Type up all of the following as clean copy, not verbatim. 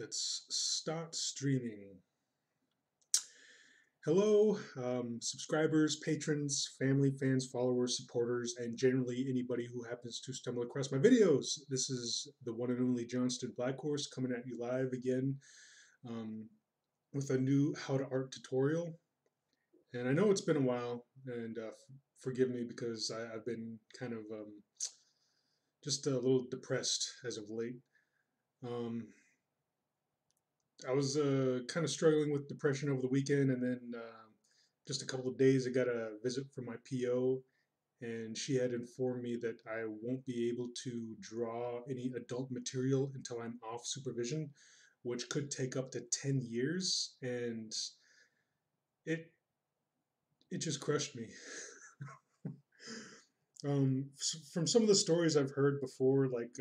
Let's start streaming. Hello, subscribers, patrons, family, fans, followers, supporters, and generally anybody who happens to stumble across my videos. This is the one and only Johnston Blackhorse coming at you live again um, with a new how to art tutorial. And I know it's been a while, and forgive me because I've been kind of just a little depressed as of late. Um, I was kind of struggling with depression over the weekend, and then just a couple of days, I got a visit from my PO, and she had informed me that I won't be able to draw any adult material until I'm off supervision, which could take up to 10 years, and it it just crushed me. From some of the stories I've heard before, like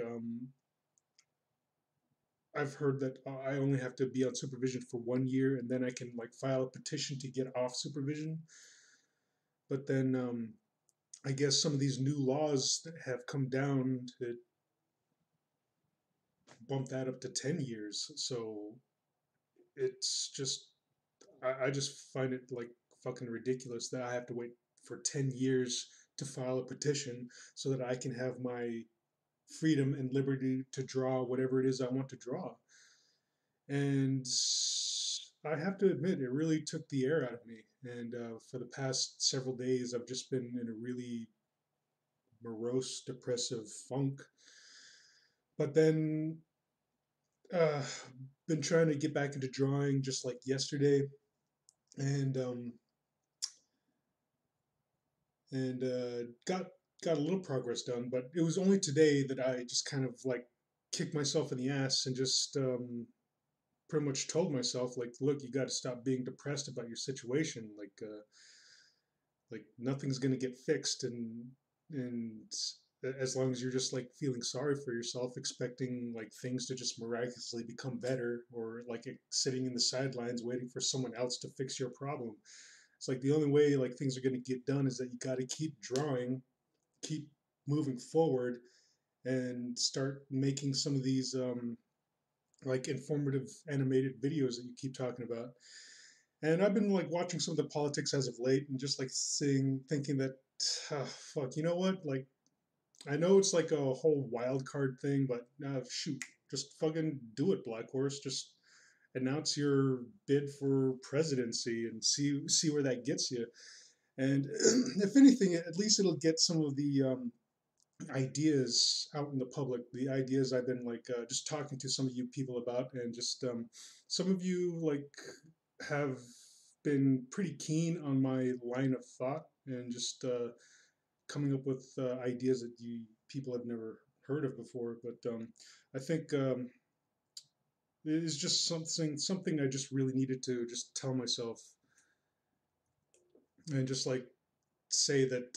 I've heard that I only have to be on supervision for 1 year, and then I can like file a petition to get off supervision. But then I guess some of these new laws that have come down to bump that up to 10 years. So it's just, I just find it like fucking ridiculous that I have to wait for 10 years to file a petition so that I can have my freedom and liberty to draw whatever it is I want to draw. And I have to admit, it really took the air out of me. And for the past several days, I've just been in a really morose, depressive funk. But then, uh, been trying to get back into drawing just like yesterday, and got a little progress done. But it was only today that I just kind of like kicked myself in the ass and just pretty much told myself like, look, you got to stop being depressed about your situation. Like nothing's gonna get fixed, and as long as you're just like feeling sorry for yourself, expecting like things to just miraculously become better, or like sitting in the sidelines waiting for someone else to fix your problem. It's like the only way like things are going to get done is that you got to keep drawing, keep moving forward, and start making some of these like informative animated videos that you keep talking about. And I've been like watching some of the politics as of late, and just like thinking that, fuck, you know what? Like, I know it's like a whole wild card thing, but shoot, just fucking do it, Black Horse. Just announce your bid for presidency and see where that gets you. And if anything, at least it'll get some of the ideas out in the public. The ideas I've been like just talking to some of you people about, and just some of you like have been pretty keen on my line of thought, and just coming up with ideas that you people have never heard of before. But I think it is just something I just really needed to just tell myself, and just like say that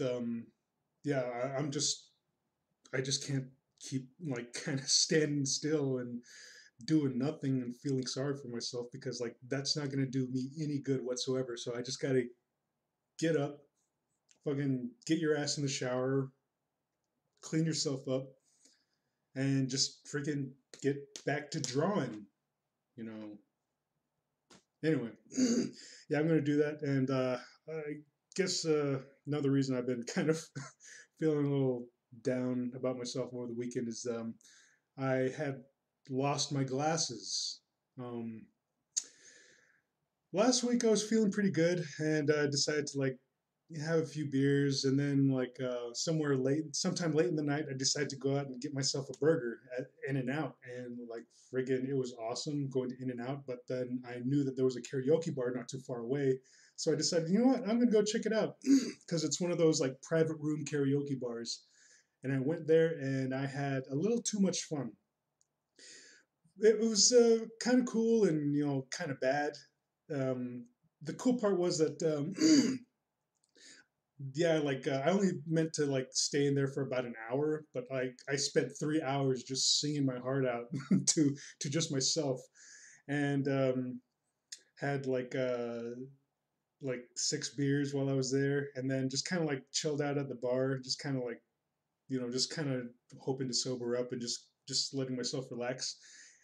yeah, I just can't keep like kind of standing still and doing nothing and feeling sorry for myself, because like that's not going to do me any good whatsoever. So I just got to get up, fucking get your ass in the shower, clean yourself up, and just freaking get back to drawing, you know. Anyway, yeah, I'm gonna do that, and I guess another reason I've been kind of feeling a little down about myself over the weekend is I had lost my glasses. Um, Last week I was feeling pretty good, and I decided to like have a few beers, and then like sometime late in the night, I decided to go out and get myself a burger at In and Out, and like friggin', it was awesome going to In and Out. But then I knew that there was a karaoke bar not too far away, so I decided, you know what, I'm gonna go check it out because it's one of those like private room karaoke bars, and I went there and I had a little too much fun. It was kind of cool and kind of bad. The cool part was that yeah, like I only meant to like stay in there for about an hour, but like I spent 3 hours just singing my heart out to just myself, and had like 6 beers while I was there, and then just kind of like chilled out at the bar, just kind of like just kind of hoping to sober up and just letting myself relax.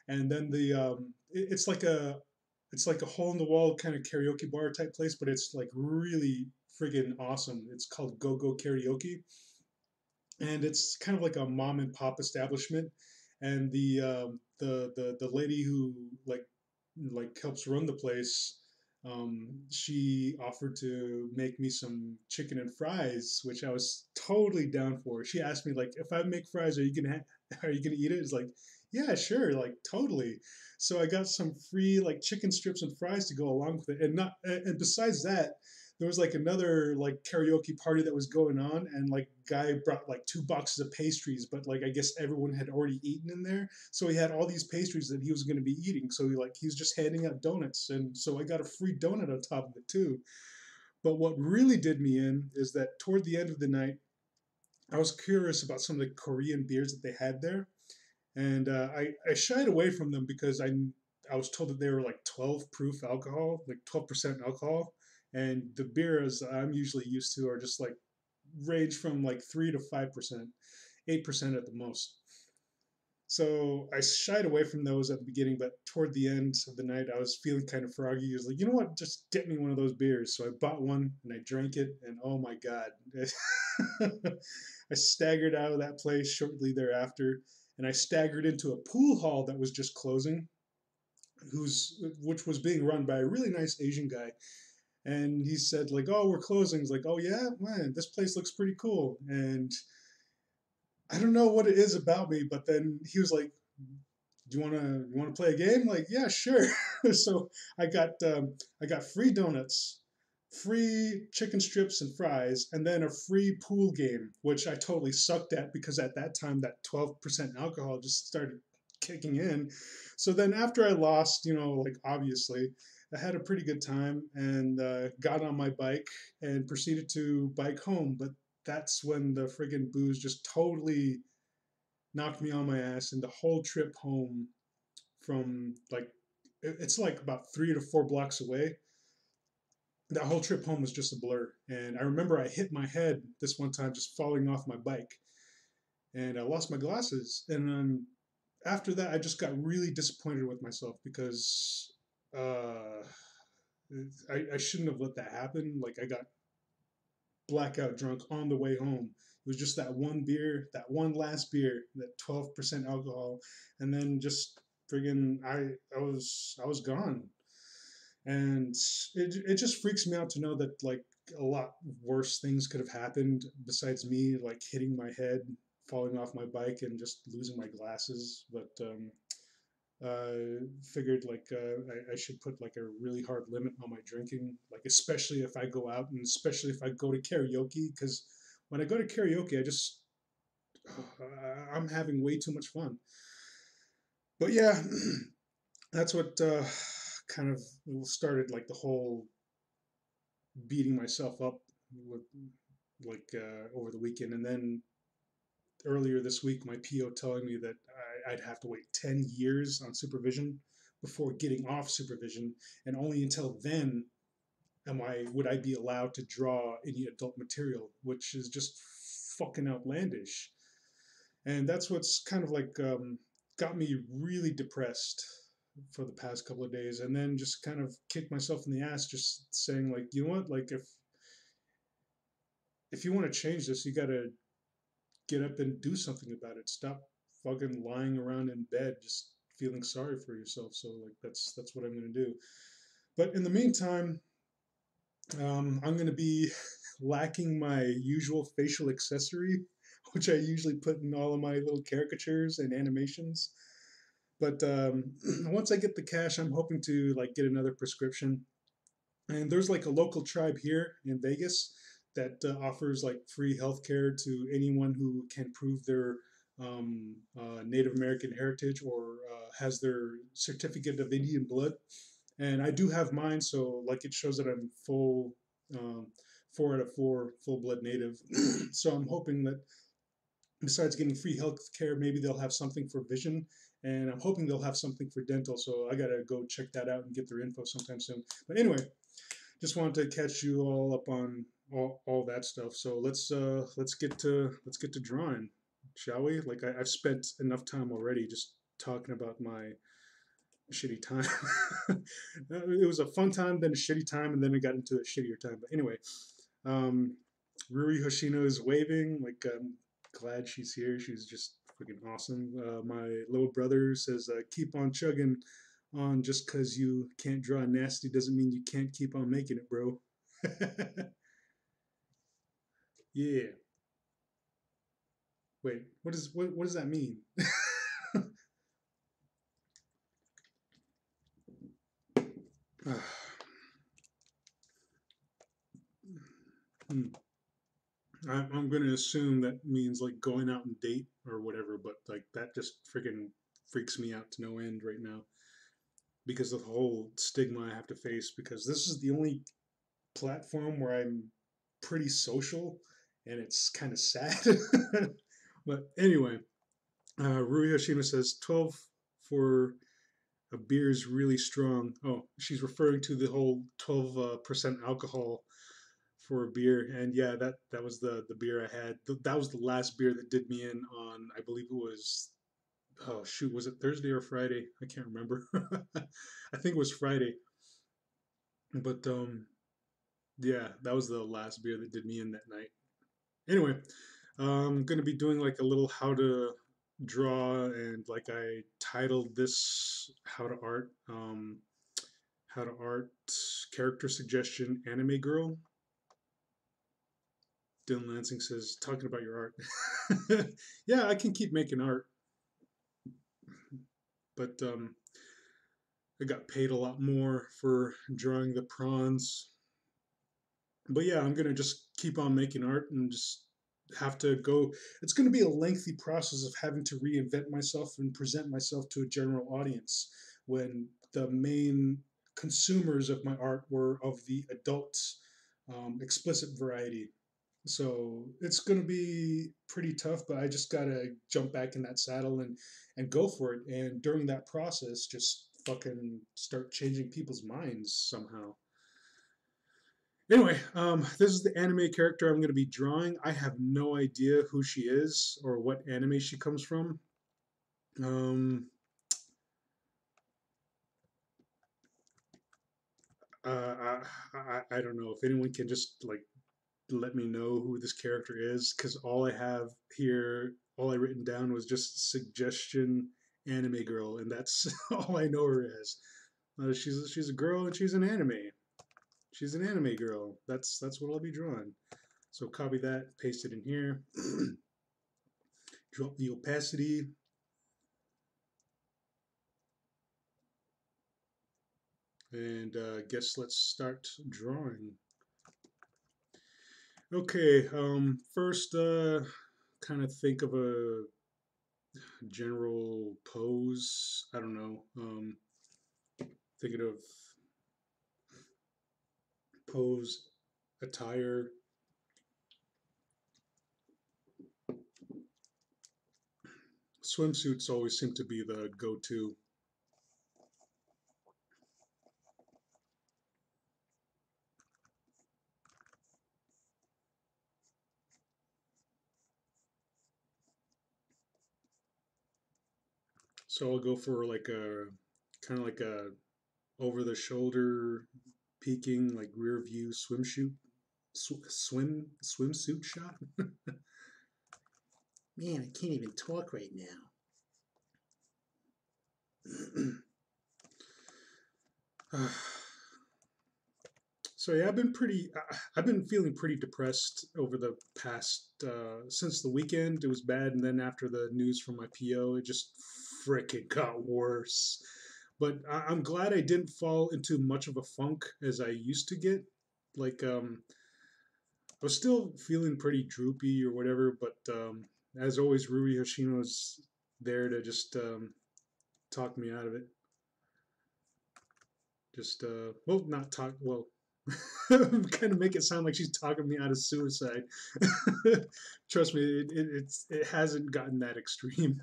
And then it's like a hole in the wall kind of karaoke bar type place, but it's like really friggin' awesome. It's called Go Go Karaoke, and it's kind of like a mom and pop establishment. And the lady who helps run the place, she offered to make me some chicken and fries, which I was totally down for. She asked me like, if I make fries, are you gonna eat it? It's like, yeah, sure, like totally. So I got some free like chicken strips and fries to go along with it, and not and besides that, there was like another like karaoke party that was going on, and like guy brought like 2 boxes of pastries, but like I guess everyone had already eaten in there, so he had all these pastries that he was going to be eating, so he was just handing out donuts, and so I got a free donut on top of it too. But what really did me in is that toward the end of the night, I was curious about some of the Korean beers that they had there, and I shied away from them because I was told that they were like 12 proof alcohol, like 12% alcohol, and the beers I'm usually used to are just like range from like 3 to 5%, 8% at the most. So I shied away from those at the beginning, but toward the end of the night, I was feeling kind of froggy. I was like, you know what? Just get me one of those beers. So I bought one and I drank it, and oh my God. I staggered out of that place shortly thereafter, and I staggered into a pool hall that was just closing, which was being run by a really nice Asian guy. And he said, like, oh, we're closing. He's like, oh yeah, man, this place looks pretty cool. And I don't know what it is about me, but then he was like, "Do you want to play a game?" Like, yeah, sure. So I got free donuts, free chicken strips and fries, and then a free pool game, which I totally sucked at because at that time that 12% alcohol just started kicking in. So then after I lost, like obviously, I had a pretty good time and got on my bike and proceeded to bike home. But that's when the friggin' booze just totally knocked me on my ass, and the whole trip home from like it's like about 3 to 4 blocks away. That whole trip home was just a blur. And I remember I hit my head this one time just falling off my bike, and I lost my glasses. And after that, I just got really disappointed with myself because uh, I shouldn't have let that happen. Like I got blackout drunk on the way home. It was just that one beer, that one last beer, that 12% alcohol, and then just friggin' I was gone. And it just freaks me out to know that like a lot worse things could have happened besides me like hitting my head, falling off my bike, and just losing my glasses. But figured like I should put like a really hard limit on my drinking, like especially if I go out and especially if I go to karaoke, because when I go to karaoke, I'm having way too much fun. But yeah, that's what kind of started like the whole beating myself up with over the weekend, and then earlier this week, my PO telling me that I'd have to wait 10 years on supervision before getting off supervision, and only until then would I be allowed to draw any adult material, which is just fucking outlandish. And that's what's kind of like got me really depressed for the past couple of days, and then just kind of kicked myself in the ass, just saying like, you know what, like if you want to change this, you got to get up and do something about it. Stop fucking lying around in bed just feeling sorry for yourself. So like that's what I'm gonna do. But in the meantime, I'm gonna be lacking my usual facial accessory, which I usually put in all of my little caricatures and animations. But once I get the cash, I'm hoping to like get another prescription. And there's like a local tribe here in Vegas that offers like free healthcare to anyone who can prove their Native American heritage or has their certificate of Indian blood. And I do have mine, so like it shows that I'm full, 4 out of 4 full blood Native. So I'm hoping that besides getting free health care, maybe they'll have something for vision, and I'm hoping they'll have something for dental. So I gotta go check that out and get their info sometime soon. But anyway, just wanted to catch you all up on all that stuff. So let's get to drawing, shall we? Like I've spent enough time already just talking about shitty time. It was a fun time, then a shitty time, and then it got into a shittier time. But anyway, um, Ruri Hoshino is waving. Like, I'm glad she's here. She's just freaking awesome. My little brother says, keep on chugging on. Just because you can't draw nasty doesn't mean you can't keep on making it, bro. Yeah. Wait, what does that mean? Hmm. I'm going to assume that means like going out and date or whatever, but like that just freaking freaks me out to no end right now because of the whole stigma I have to face. Because this is the only platform where I'm pretty social, and it's kind of sad. But anyway, Rui Hoshino says 12 for a beer is really strong. Oh, she's referring to the whole 12% alcohol for a beer, and yeah, that was the beer I had. That was the last beer that did me in on. I believe it was, oh shoot, was it Thursday or Friday? I can't remember. I think it was Friday, but yeah, that was the last beer that did me in that night. Anyway, I'm gonna be doing like a little how to draw, and like I titled this how to art character suggestion anime girl. Dylan Lansing says, talking about your art. Yeah, I can keep making art, but I got paid a lot more for drawing the prawns. But yeah, I'm gonna just keep on making art and just have to go. It's gonna be a lengthy process of having to reinvent myself and present myself to a general audience when the main consumers of my art were of the adult, explicit variety. So it's going to be pretty tough, but I just got to jump back in that saddle and go for it. And during that process, just fucking start changing people's minds somehow. Anyway, this is the anime character I'm going to be drawing. I have no idea who she is or what anime she comes from. Um, I don't know if anyone can just like let me know who this character is, because all I have here, all I written down was just suggestion anime girl, and that's all I know her as. She's a girl and she's an anime. She's an anime girl. That's what I'll be drawing. So copy that, paste it in here, drop the opacity, and guess let's start drawing. Okay, first, kind of think of a general pose. I don't know. Thinking of pose, attire. Swimsuits always seem to be the go-to. So I'll go for like a kind of like a over-the-shoulder, peeking like rear view swimsuit shot. Man, I can't even talk right now. So yeah, I've been feeling pretty depressed over the past since the weekend. It was bad, and then after the news from my PO, it just frickin' got worse. But I'm glad I didn't fall into much of a funk as I used to get. Like, I was still feeling pretty droopy or whatever, but as always, Rui Hoshino's there to just talk me out of it. Just well, not talk well. Kind of make it sound like she's talking me out of suicide. Trust me, it hasn't gotten that extreme.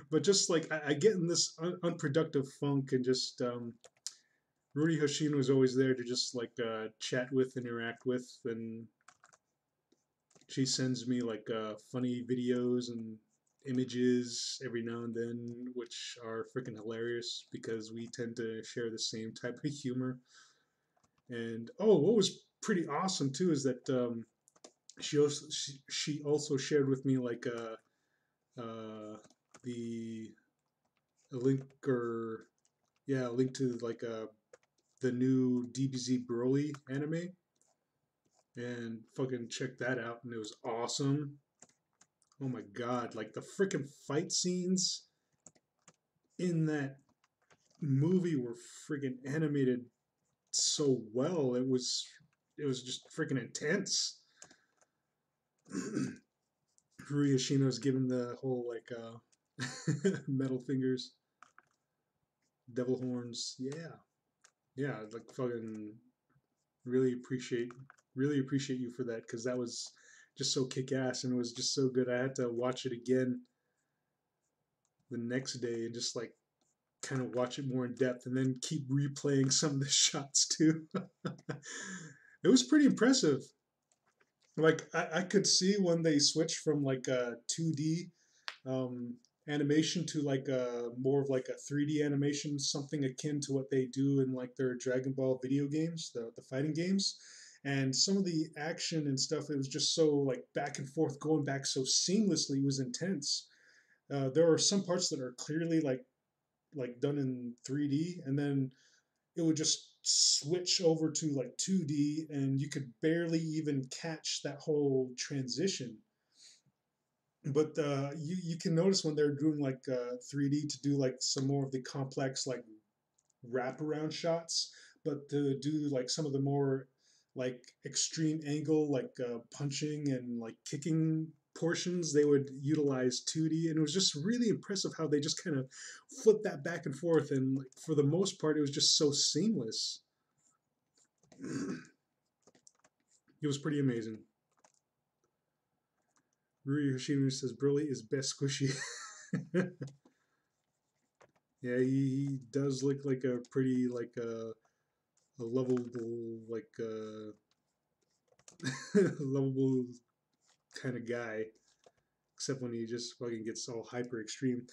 But just like I get in this unproductive funk, and just Rudy Hoshino was always there to just like chat with, interact with, and she sends me like funny videos and images every now and then, which are freaking hilarious because we tend to share the same type of humor. And oh, what was pretty awesome too is that she also shared with me like the a link or yeah, a link to like the new DBZ Broly anime, and fucking check that out, and it was awesome. Oh my god, like the freaking fight scenes in that movie were freaking animated so well. It was just freaking intense. Ryushino's giving the whole like metal fingers, devil horns. Yeah. Yeah, like fucking really appreciate really appreciate you for that because that was just so kick ass and it was just so good. I had to watch it again the next day and just like kind of watch it more in depth and then keep replaying some of the shots too. It was pretty impressive. Like I could see when they switched from like a 2D um, animation to like a more of like a 3D animation, something akin to what they do in like their Dragon Ball video games, the fighting games. And some of the action and stuff, it was just so like back and forth, going back so seamlessly. It was intense. There are some parts that are clearly like done in 3D, and then it would just switch over to like 2D, and you could barely even catch that whole transition. But you can notice when they're doing like 3D to do like some more of the complex like wraparound shots, but to do like some of the more like extreme angle like punching and like kicking portions, they would utilize 2D, and it was just really impressive how they just kind of flipped that back and forth, and like, for the most part, it was just so seamless. It was pretty amazing. Rui Hoshino says Broly is best squishy. Yeah, he does look like a pretty like a lovable like lovable kind of guy, except when he just fucking gets all hyper extreme.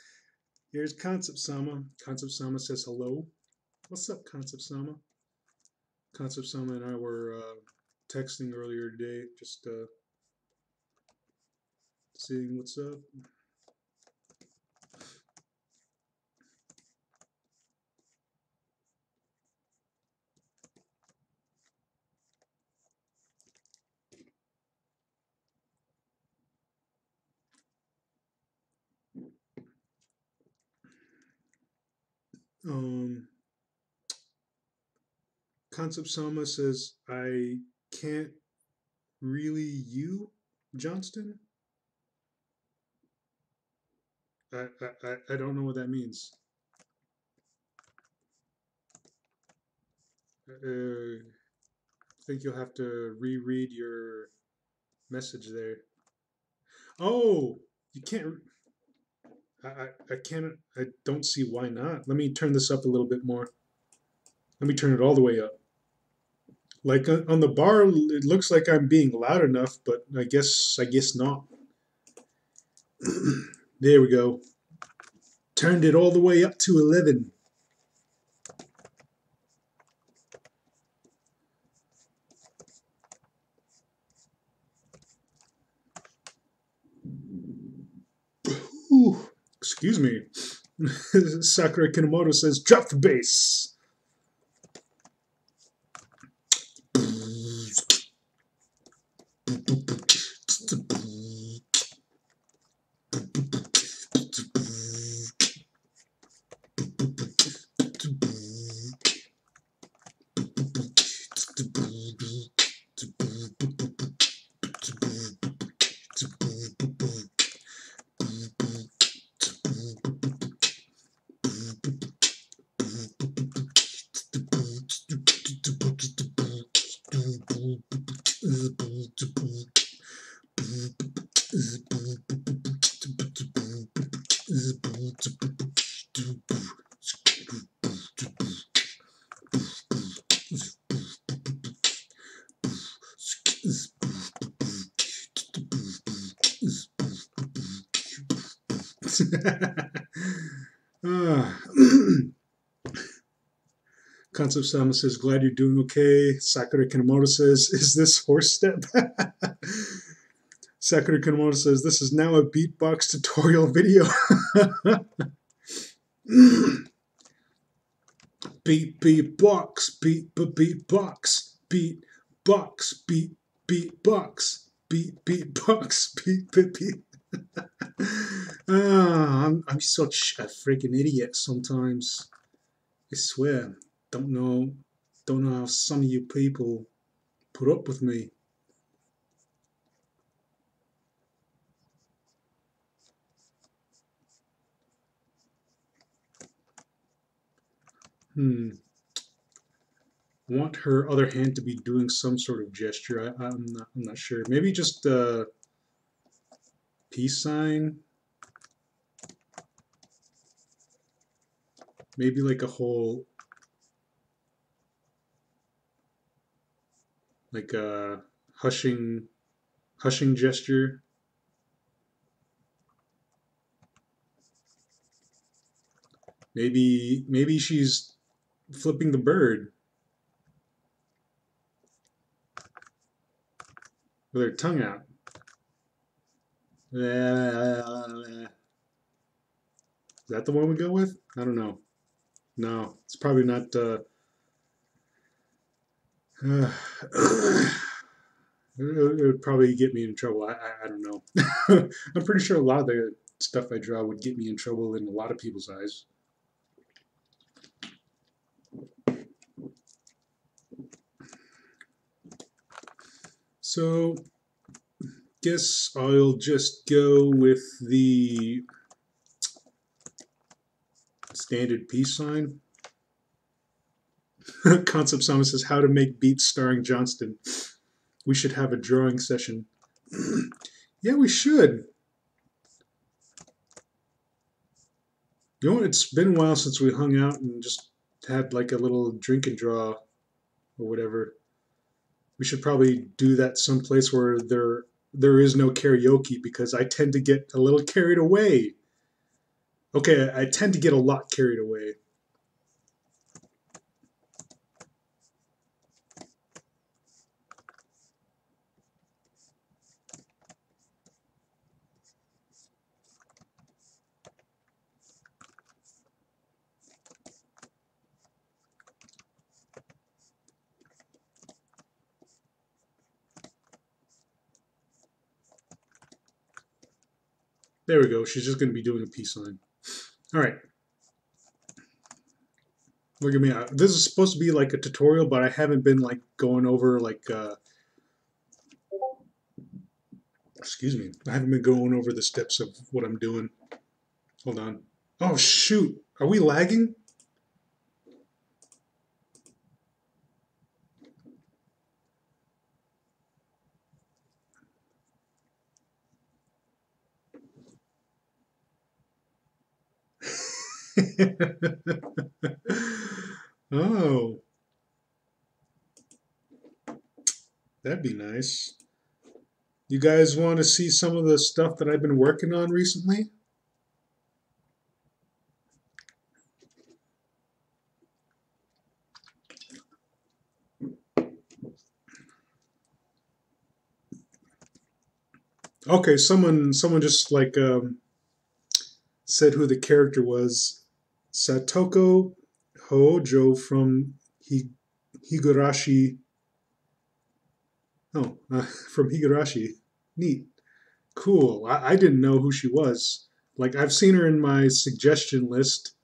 Here's Concept Sama. Concept Sama says hello. What's up, Concept Sama? Concept Sama and I were texting earlier today, just seeing what's up. Um, Concept Sama says, I can't really you, Johnston? I don't know what that means. I think you'll have to reread your message there. Oh, you can't. I can't. I don't see why not. Let me turn this up a little bit more. Let me turn it all the way up. Like on the bar, it looks like I'm being loud enough, but I guess not. There we go. Turned it all the way up to 11. Ooh, excuse me. Sakura Kinomoto says, drop the bass. Ah. Concept Sama says, glad you're doing okay. Sakura Kinomoto says, is this horse step? Sakura Kinomoto says, this is now a beatbox tutorial video. Beat, beat, box, beat, beat, box, beat, box, beat, box, beat, box, beat. I'm such a freaking idiot sometimes. I swear. Don't know how some of you people put up with me. Want her other hand to be doing some sort of gesture. I'm not sure. Maybe just a peace sign. Maybe like a whole, like a hushing gesture. Maybe she's flipping the bird with her tongue out. Is that the one we go with? I don't know. No, it's probably not. It would probably get me in trouble. I don't know. I'm pretty sure a lot of the stuff I draw would get me in trouble in a lot of people's eyes. So, guess I'll just go with the standard peace sign. Concept Sama says, how to make beats starring Johnston. We should have a drawing session. Yeah, we should. You know what? It's been a while since we hung out and just had like a little drink and draw or whatever. We should probably do that someplace where there is no karaoke, because I tend to get a little carried away. Okay, I tend to get a lot carried away. There we go. She's just going to be doing a peace sign. All right. Look at me. This is supposed to be like a tutorial, but I haven't been like going over like, excuse me. I haven't been going over the steps of what I'm doing. Hold on. Oh, shoot. Are we lagging? Oh, that'd be nice. You guys want to see some of the stuff that I've been working on recently? Okay, someone just like said who the character was. Satoko Hojo from Higurashi. Oh, from Higurashi. Neat. Cool. I didn't know who she was. Like, I've seen her in my suggestion list.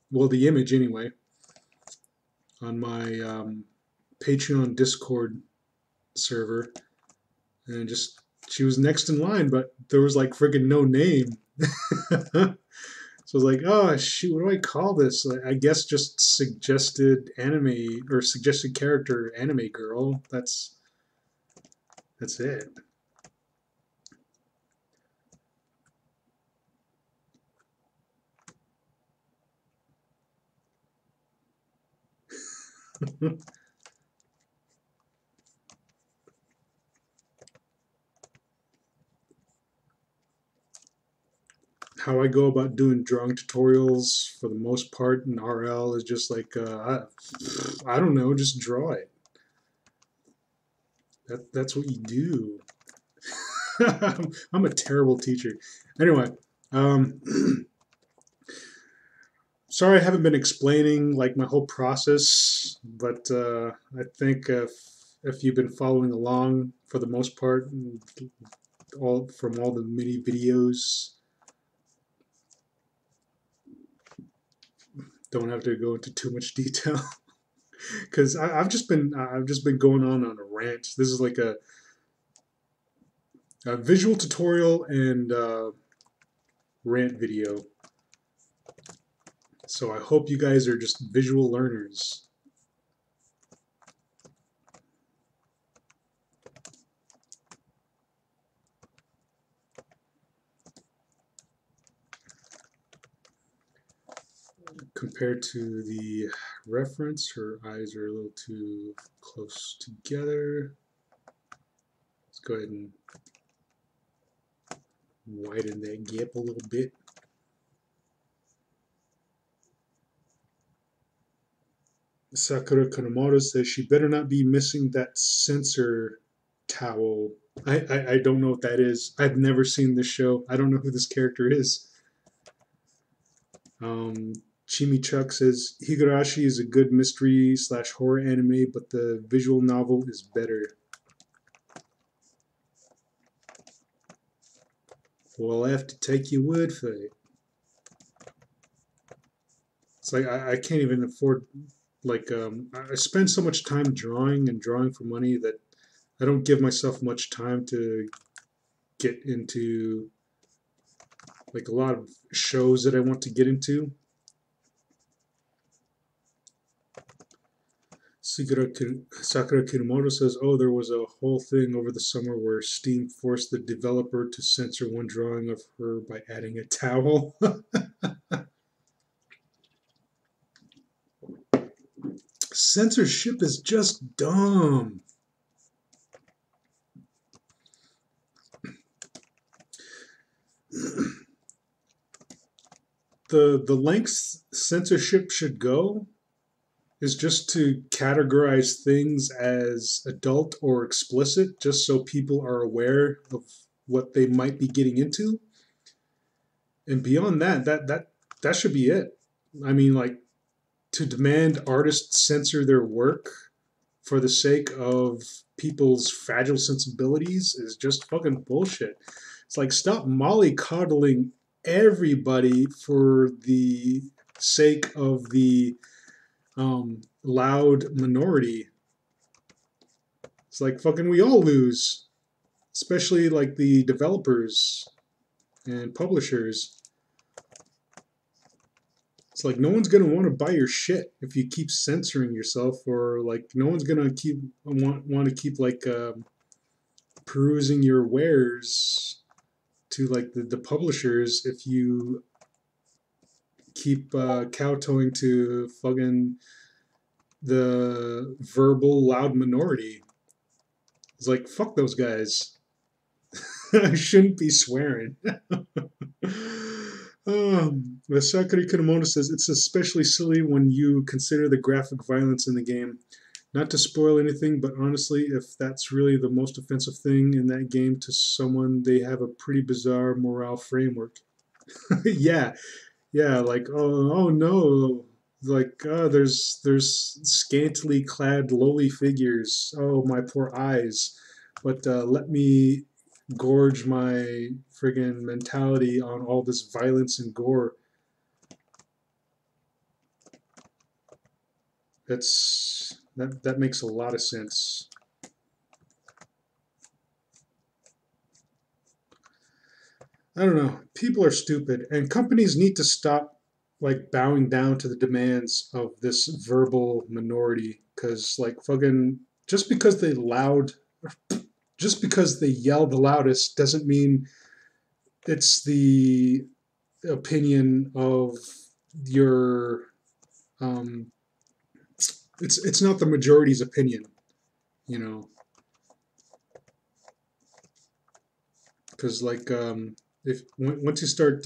Well, the image anyway. On my Patreon Discord server. And just, she was next in line, but there was like friggin' no name. So I was like, oh shoot, what do I call this? I guess just suggested anime or suggested character anime girl. That's it. how I go about doing drawing tutorials for the most part in RL is just like I don't know, just draw it. That's what you do. I'm a terrible teacher. Anyway, um, sorry I haven't been explaining like my whole process, but I think if you've been following along for the most part, all the mini videos, don't have to go into too much detail because I've just been going on a rant. This is like a visual tutorial and rant video. So I hope you guys are just visual learners. Compared to the reference, her eyes are a little too close together. Let's go ahead and widen that gap a little bit. Sakura Kanemoto says she better not be missing that sensor towel. I don't know what that is. I've never seen this show. I don't know who this character is. Chimichuk says Higurashi is a good mystery / horror anime, but the visual novel is better. Well, I have to take your word for it. It's like I can't even afford, like, I spend so much time drawing and drawing for money that I don't give myself much time to get into like a lot of shows that I want to get into. Sakura Kinomoto says, oh, there was a whole thing over the summer where Steam forced the developer to censor one drawing of her by adding a towel. Censorship is just dumb. The lengths censorship should go is just to categorize things as adult or explicit, just so people are aware of what they might be getting into. And beyond that, that should be it. I mean, like, to demand artists censor their work for the sake of people's fragile sensibilities is just fucking bullshit. It's like, stop mollycoddling everybody for the sake of the loud minority. It's like, fucking, we all lose, especially like the developers and publishers. It's like, no one's gonna want to buy your shit if you keep censoring yourself, or like no one's gonna want to keep like perusing your wares to like the publishers if you keep kowtowing to fucking the verbal loud minority. It's like, fuck those guys. I shouldn't be swearing. Sakura Kinomoto says, it's especially silly when you consider the graphic violence in the game. Not to spoil anything, but honestly, if that's really the most offensive thing in that game to someone, they have a pretty bizarre morale framework. Yeah, like, oh no, like, there's scantily clad lowly figures. Oh, my poor eyes. But let me gorge my friggin' mentality on all this violence and gore. That makes a lot of sense. I don't know. People are stupid, and companies need to stop like bowing down to the demands of this verbal minority. Because like fucking, just because they loud, just because they yell the loudest doesn't mean it's the opinion of your it's not the majority's opinion, you know, because like if once you start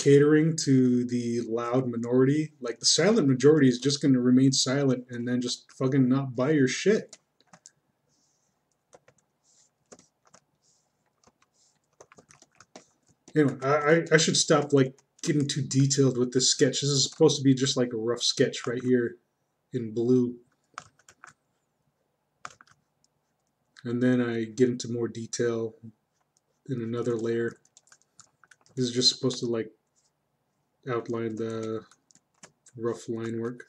catering to the loud minority. Like the silent majority is just going to remain silent and then just fucking not buy your shit. Anyway, I should stop like getting too detailed with this sketch. This is supposed to be just like a rough sketch right here in blue. And then I get into more detail in another layer. This is just supposed to like outline the rough line work.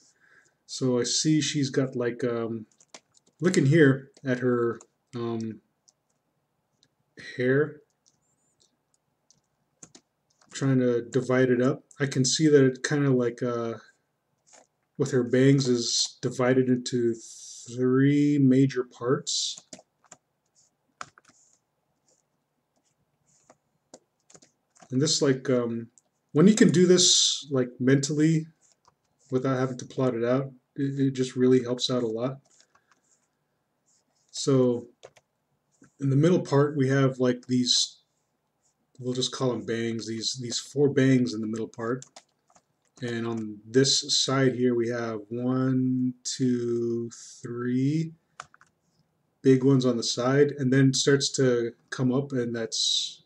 So I see she's got like, looking here at her hair, trying to divide it up. I can see that it kind of like, with her bangs is divided into 3 major parts. And this like, when you can do this like mentally without having to plot it out, it just really helps out a lot. So in the middle part we have like these, we'll just call them bangs, these 4 bangs in the middle part. And on this side here we have 1, 2, 3 big ones on the side, and then it starts to come up, and that's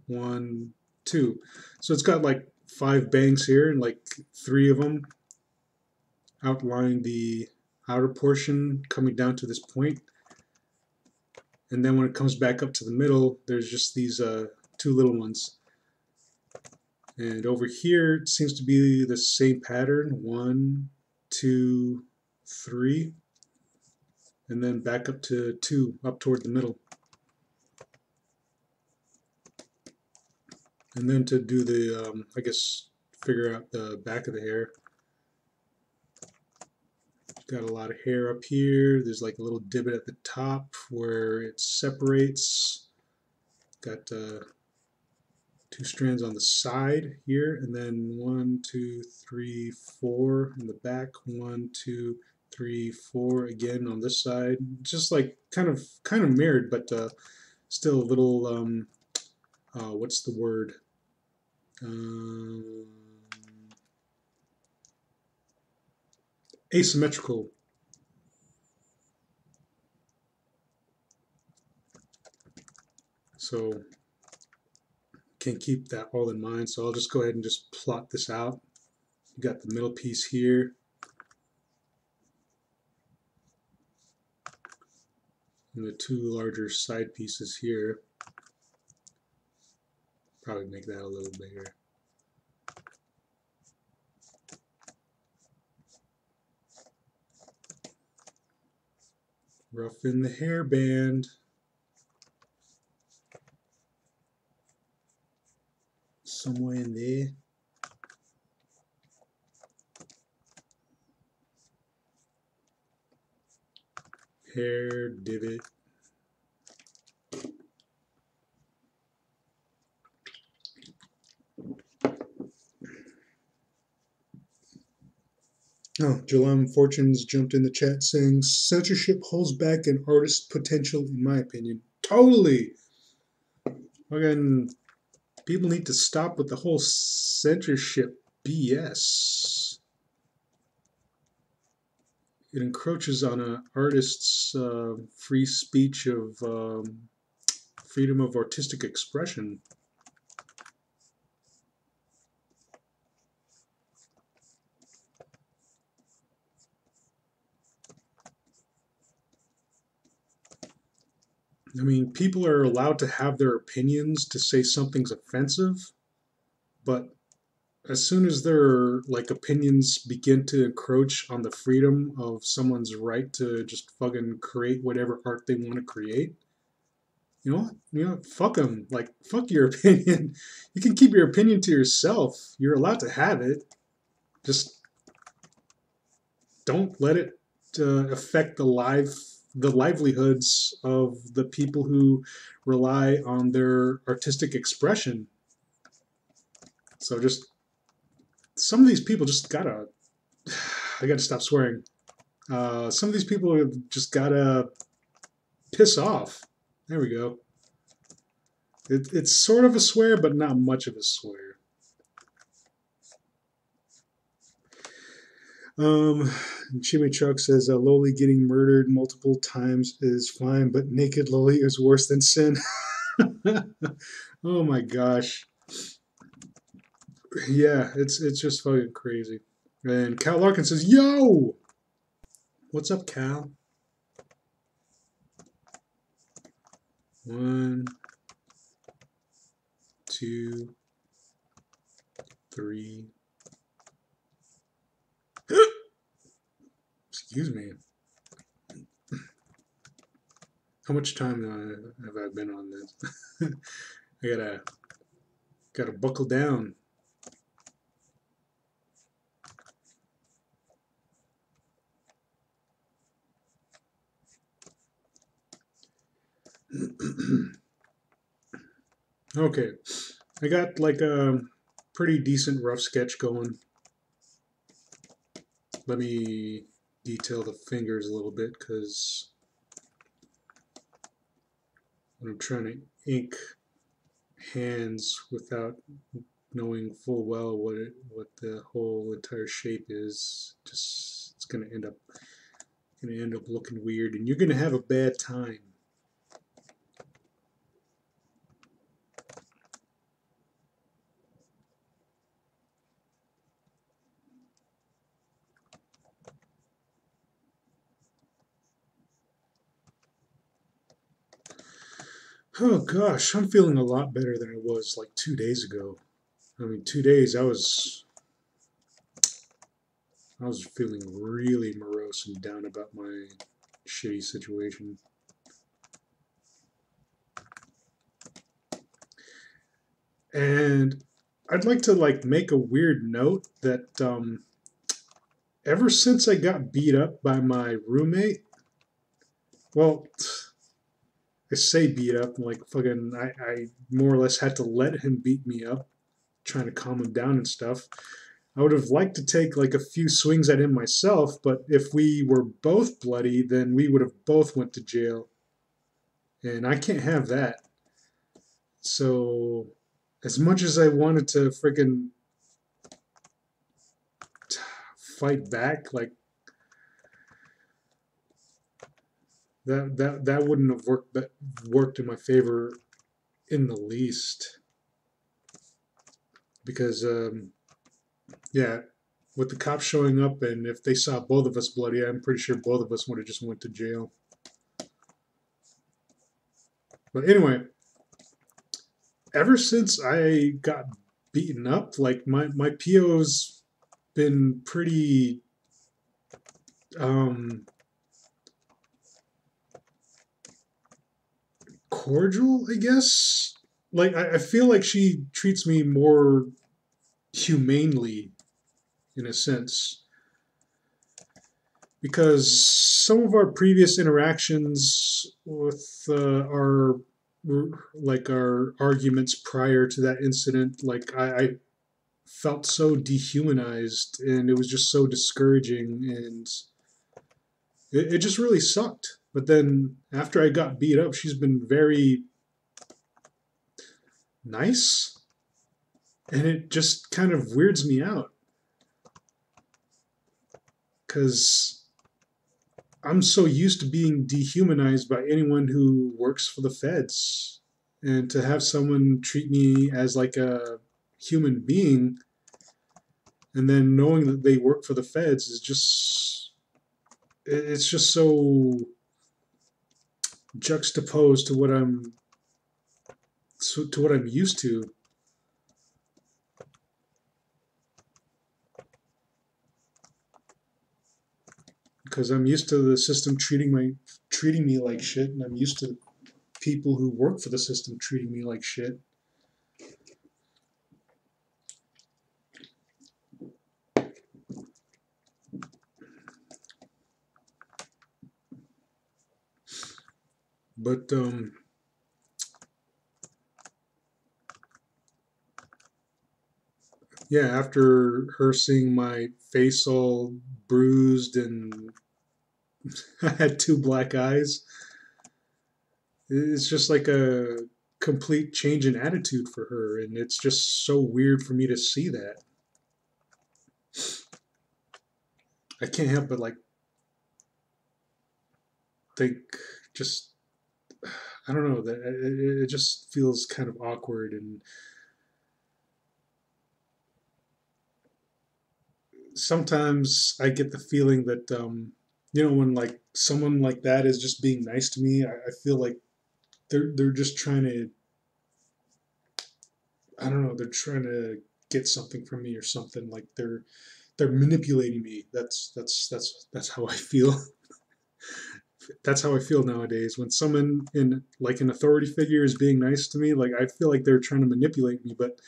1, 2. So it's got like 5 bangs here, and like 3 of them outline the outer portion coming down to this point. And then when it comes back up to the middle, there's just these 2 little ones. And over here it seems to be the same pattern, 1, 2, 3, and then back up to 2, up toward the middle. And then to do the, I guess, figure out the back of the hair. Got a lot of hair up here. There's like a little divot at the top where it separates. Got 2 strands on the side here, and then 1, 2, 3, 4 in the back. 1, 2, 3, 4 again on this side. Just like kind of mirrored, but still a little what's the word? Asymmetrical. So can keep that all in mind. So I'll just go ahead and just plot this out. You got the middle piece here. And the 2 larger side pieces here. Probably make that a little bigger. Roughen the hairband. Somewhere in there. Hair divot. Oh, Jalam Fortunes jumped in the chat saying censorship holds back an artist's potential, in my opinion. Totally. Again, people need to stop with the whole censorship BS. It encroaches on an artist's free speech of freedom of artistic expression. I mean, people are allowed to have their opinions, to say something's offensive, but as soon as their like opinions begin to encroach on the freedom of someone's right to just fucking create whatever art they want to create, you know, fuck them. Like, fuck your opinion. You can keep your opinion to yourself. You're allowed to have it. Just don't let it affect the livelihoods of the people who rely on their artistic expression. So just some of these people just gotta, I gotta stop swearing. Some of these people have just gotta piss off. There we go. It's sort of a swear, but not much of a swear. Um, Jimmy Chuck says Loli getting murdered multiple times is fine, but naked Loli is worse than sin. Oh my gosh. Yeah, it's just fucking crazy. And Cal Larkin says, "Yo, what's up, Cal?" One, two, three. Excuse me. How much time have I been on this? I gotta buckle down. Okay, I got like a pretty decent rough sketch going. Let me detail the fingers a little bit because I'm trying to ink hands without knowing full well what the whole entire shape is. Just it's gonna end up looking weird, and you're gonna have a bad time. Oh gosh, I'm feeling a lot better than I was like 2 days ago. I mean, 2 days I was feeling really morose and down about my shitty situation. And I'd like to like make a weird note that ever since I got beat up by my roommate, well, I say beat up, like fucking, I more or less had to let him beat me up, trying to calm him down and stuff. I would have liked to take like a few swings at him myself, but if we were both bloody, then we would have both went to jail, and I can't have that. So, as much as I wanted to freaking fight back, like that wouldn't have worked in my favor in the least, because yeah, with the cops showing up, and if they saw both of us bloody, I'm pretty sure both of us would have just went to jail. But anyway, ever since I got beaten up, like my PO's been pretty um, cordial, I guess. Like I feel like she treats me more humanely in a sense, because some of our previous interactions with our arguments prior to that incident, like I felt so dehumanized, and it was just so discouraging, and it just really sucked. But then after I got beat up, she's been very nice, and it just kind of weirds me out because I'm so used to being dehumanized by anyone who works for the feds. And to have someone treat me as like a human being, and then knowing that they work for the feds, is just, it's just so juxtaposed to what I'm used to. Because I'm used to the system treating me like shit, and I'm used to people who work for the system treating me like shit. But yeah, after her seeing my face all bruised and I had two black eyes, it's just like a complete change in attitude for her, and it's just so weird for me to see that. I can't help but like think just I don't know that it just feels kind of awkward, and sometimes I get the feeling that when like someone like that is just being nice to me, I feel like they're just trying to I don't know they're trying to get something from me or something like they're manipulating me. That's how I feel. That's how I feel nowadays. When someone in like an authority figure is being nice to me, like I feel like they're trying to manipulate me, but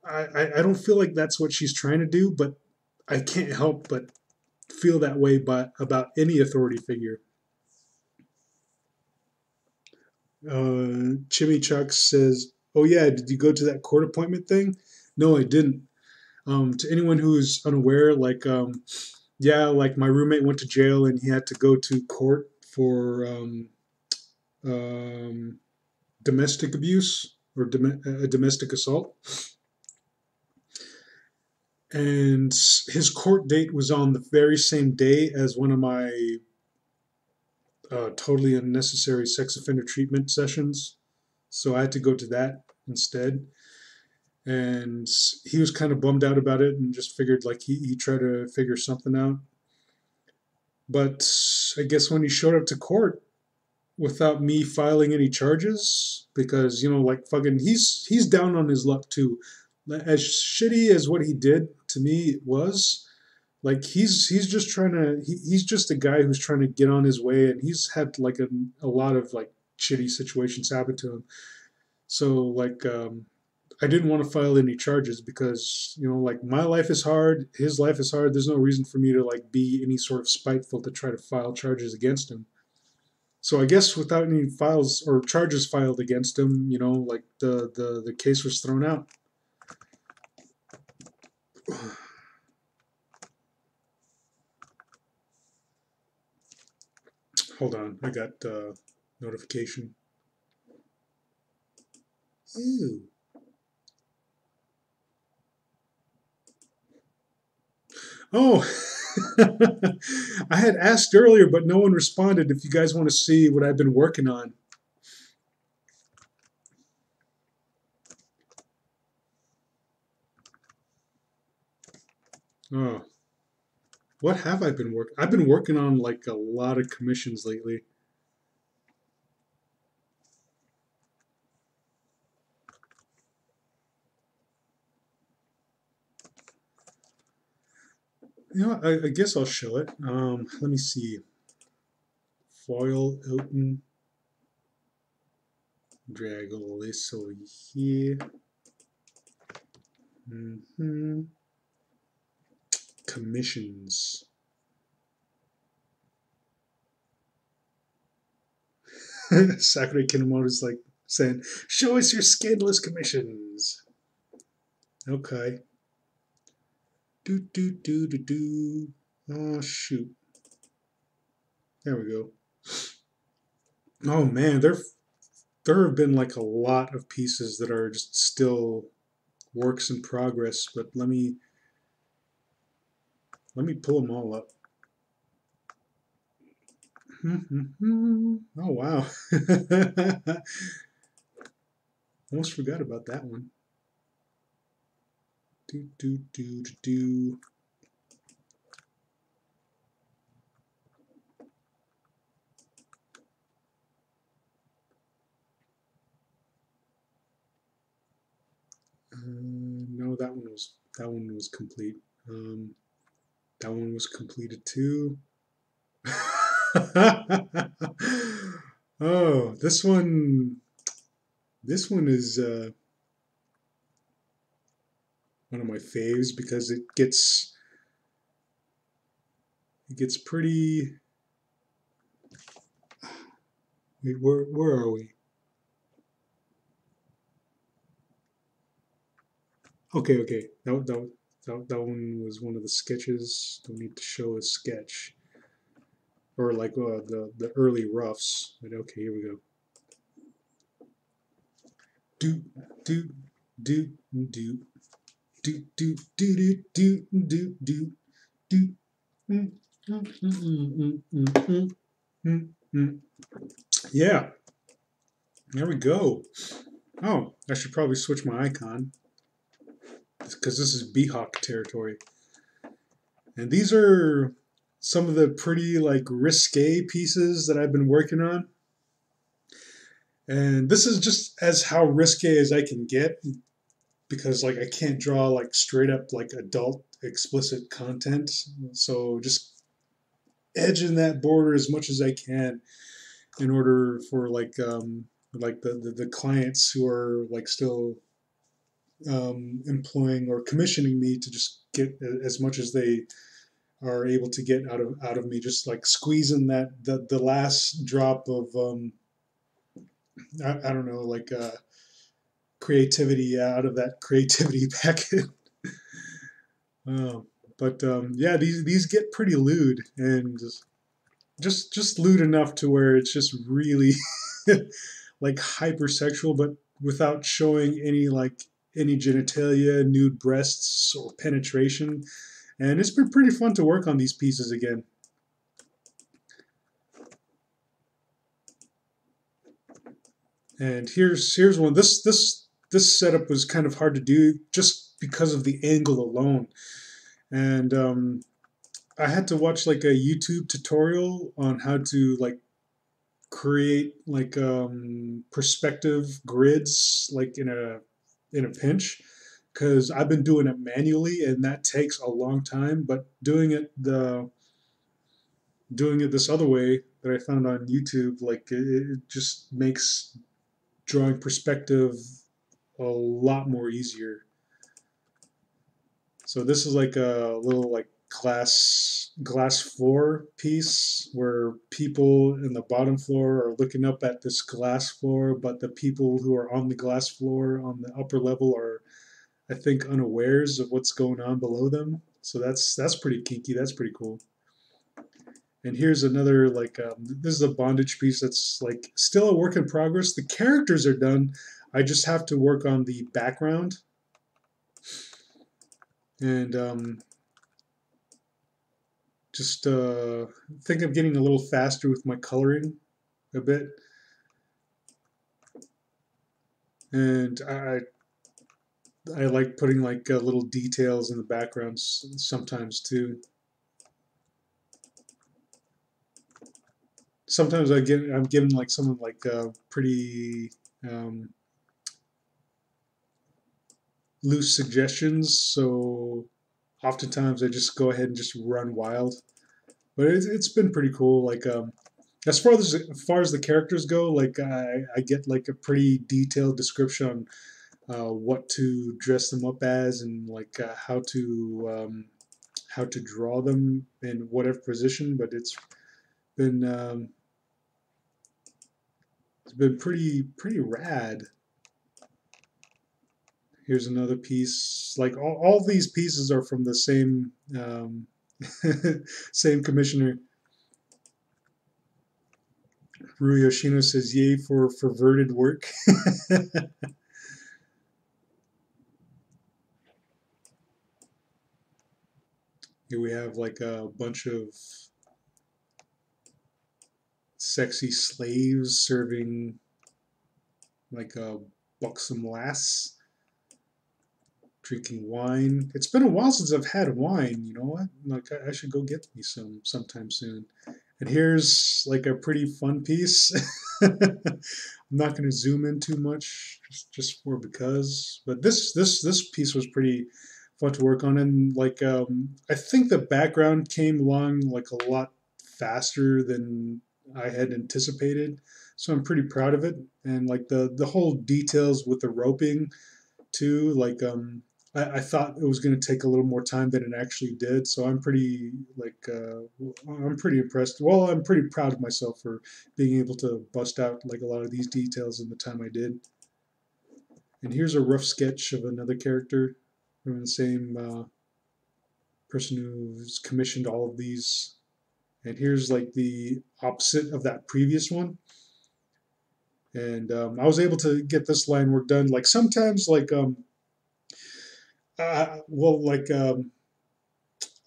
I don't feel like that's what she's trying to do, but I can't help but feel that way about any authority figure. Chimmy Chuck says, "Oh yeah, did you go to that court appointment thing?" No, I didn't. To anyone who's unaware, like yeah, like my roommate went to jail and he had to go to court for um, domestic abuse or domestic assault, and his court date was on the very same day as one of my totally unnecessary sex offender treatment sessions. So I had to go to that instead. And he was kind of bummed out about it and just figured like he tried to figure something out. But I guess when he showed up to court without me filing any charges, because like fucking he's down on his luck too. As shitty as what he did to me was, like he's just trying to he's just a guy who's trying to get on his way, and he's had like a lot of like shitty situations happen to him. So like I didn't want to file any charges because like my life is hard, his life is hard. There's no reason for me to like be any sort of spiteful to try to file charges against him. So I guess without any files or charges filed against him, like the case was thrown out. Hold on, I got notification. Ooh. Oh, I had asked earlier, but no one responded. If you guys want to see what I've been working on. Oh, what have I been working? I've been working on like a lot of commissions lately. I guess I'll show it. Let me see. Foil, Elton, drag all this over here. Commissions. Sakurai Kinemoto's like saying, "Show us your scandalous commissions." Okay. Do do do do do. Oh shoot. There we go. Oh man, there have been like a lot of pieces that are just still works in progress, but let me pull them all up. Oh wow. Almost forgot about that one. Do do do do do. No, that one was complete. That one was completed too. Oh, this one is one of my faves because it gets pretty. Wait, where are we? Okay. That one was one of the sketches. Don't need to show a sketch or like the early roughs. But okay, here we go. Do do do do do do do do do do do. Mm, mm, mm, mm, mm, mm, mm, mm. Yeah, there we go. Oh, I should probably switch my icon because this is Behawk territory. And these are some of the pretty like risque pieces that I've been working on. And this is just as how risque as I can get because like I can't draw like straight up like adult explicit content. So just edging that border as much as I can in order for like the clients who are like still employing or commissioning me to just get as much as they are able to get out of me, just like squeezing that the last drop of I don't know, like creativity out of that creativity packet. uh, but yeah, these get pretty lewd and just lewd enough to where it's just really like hypersexual, but without showing any genitalia, nude breasts, or penetration. And it's been pretty fun to work on these pieces again. And here's one. This setup was kind of hard to do just because of the angle alone. And I had to watch like a YouTube tutorial on how to like create like perspective grids like in a pinch because I've been doing it manually and that takes a long time. But doing it this other way that I found on YouTube, like it just makes drawing perspective a lot more easier. So this is like a little like glass floor piece where people in the bottom floor are looking up at this glass floor, but the people who are on the glass floor on the upper level are, I think, unawares of what's going on below them. So that's pretty kinky. That's pretty cool. And here's another like this is a bondage piece that's like still a work in progress. The characters are done. I just have to work on the background and just think of getting a little faster with my coloring a bit. And I like putting like little details in the backgrounds sometimes too. Sometimes I'm given like some like pretty um, loose suggestions, so oftentimes I just go ahead and just run wild. But it's been pretty cool. Like as far as the characters go, like I get like a pretty detailed description on what to dress them up as and like how to draw them in whatever position. But been um, it's been pretty rad. Here's another piece. Like all these pieces are from the same same commissioner. Rui Yoshino says, "Yay for perverted work." Here we have like a bunch of sexy slaves serving like a buxom lass drinking wine. It's been a while since I've had wine. You know what? Like I should go get me some sometime soon. And here's like a pretty fun piece. I'm not going to zoom in too much, just for because. But this piece was pretty fun to work on, and like I think the background came along like a lot faster than I had anticipated. So I'm pretty proud of it, and like the whole details with the roping too. Like I thought it was going to take a little more time than it actually did. So I'm pretty like I'm pretty impressed. Well, I'm pretty proud of myself for being able to bust out like a lot of these details in the time I did. And here's a rough sketch of another character from the same person who's commissioned all of these. And here's like the opposite of that previous one. And I was able to get this line work done. Like sometimes, like well, like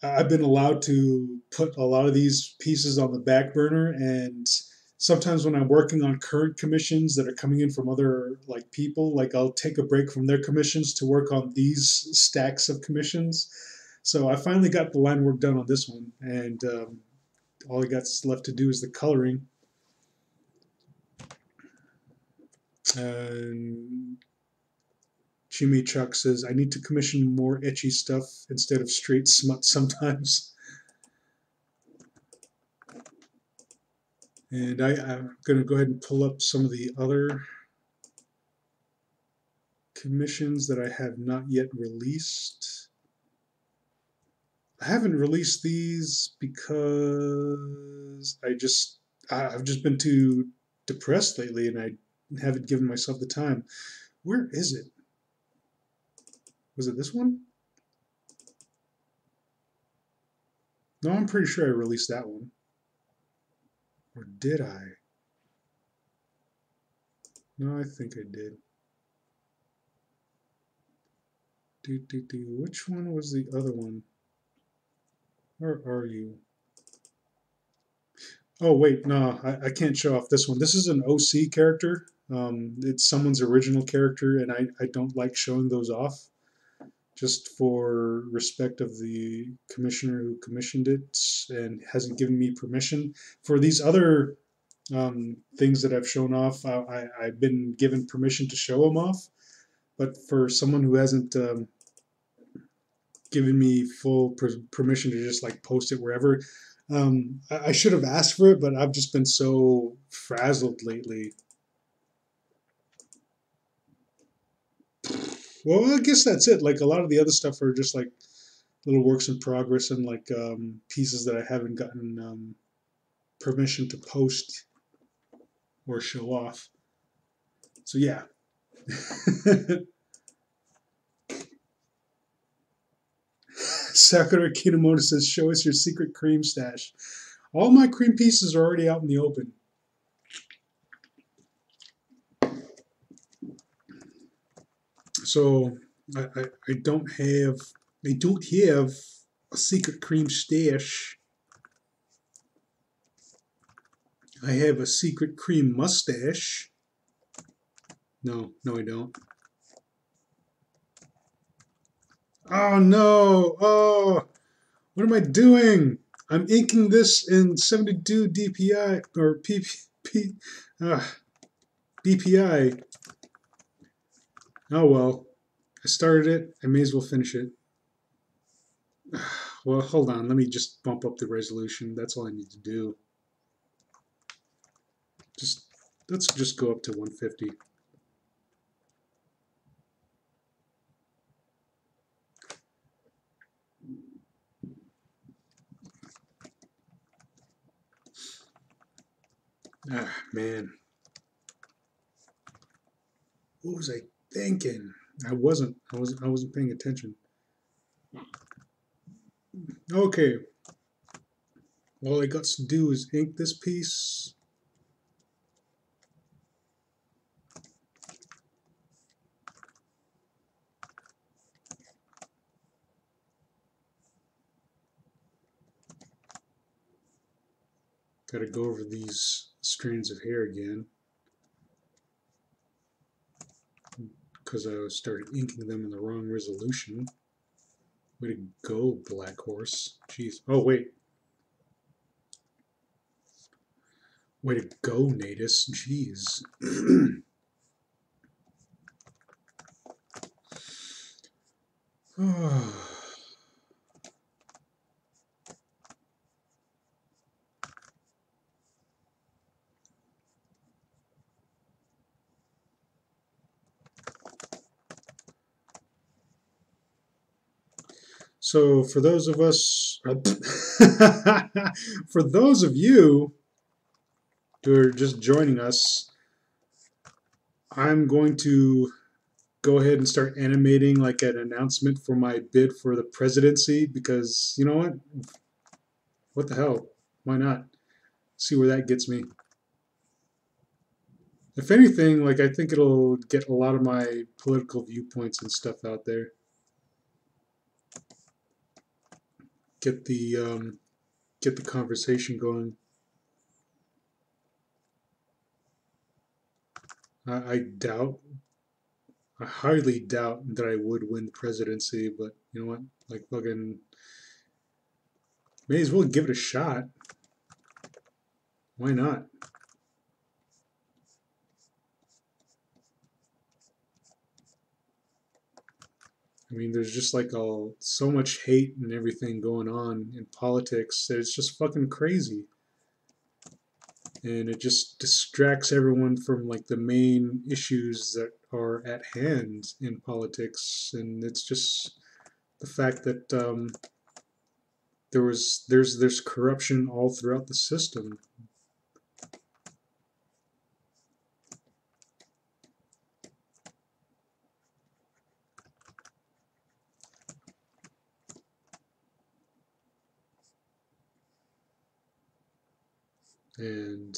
I've been allowed to put a lot of these pieces on the back burner, and sometimes when I'm working on current commissions that are coming in from other like people, like I'll take a break from their commissions to work on these stacks of commissions. So I finally got the line work done on this one, and all I got left to do is the coloring. And Jimmy Chuck says, I need to commission more etchy stuff instead of straight smut sometimes. And I'm going to go ahead and pull up some of the other commissions that I have not yet released. I haven't released these because I've just been too depressed lately, and I haven't given myself the time. Where is it? Was it this one? No, I'm pretty sure I released that one. Or did I? No, I think I did. Which one was the other one? Where are you? Oh, wait, no, I can't show off this one. This is an OC character. It's someone's original character, and I don't like showing those off just for respect of the commissioner who commissioned it and hasn't given me permission. For these other things that I've shown off, I've been given permission to show them off. But for someone who hasn't given me full permission to just like post it wherever, I should have asked for it, but I've just been so frazzled lately. Well, I guess that's it. Like a lot of the other stuff are just like little works in progress and like pieces that I haven't gotten permission to post or show off. So yeah. Sakura Kinomoto says, show us your secret cream stash. All my cream pieces are already out in the open. So I don't have a secret cream stash. I have a secret cream mustache. No, I don't. Oh no! Oh, what am I doing? I'm inking this in 72 DPI or DPI. Oh well, I started it. I may as well finish it. Well, hold on. Let me just bump up the resolution. That's all I need to do. Let's just go up to 150. Ah, man. What was I thinking? I wasn't paying attention. Okay. All I got to do is ink this piece. Got to go over these strands of hair again because I started inking them in the wrong resolution. Way to go, Blackhorse. Jeez. Oh, wait. Way to go, Natus. Jeez. So for those of us, for those of you who are just joining us, I'm going to go ahead and start animating like an announcement for my bid for the presidency because you know what? What the hell? Why not? See where that gets me. If anything, like I think it'll get a lot of my political viewpoints and stuff out there. get the conversation going. I doubt, I highly doubt that I would win the presidency, but you know what? Like fucking, may as well give it a shot. Why not? I mean, there's just like so much hate and everything going on in politics that it's just fucking crazy. And it just distracts everyone from like the main issues that are at hand in politics. And it's just the fact that there's corruption all throughout the system. And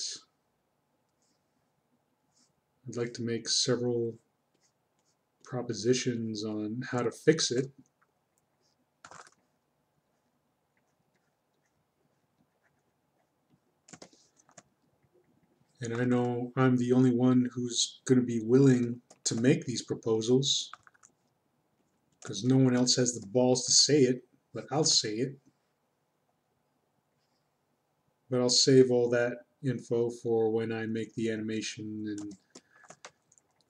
I'd like to make several propositions on how to fix it. And I know I'm the only one who's going to be willing to make these proposals because no one else has the balls to say it, but I'll say it. But I'll save all that info for when I make the animation and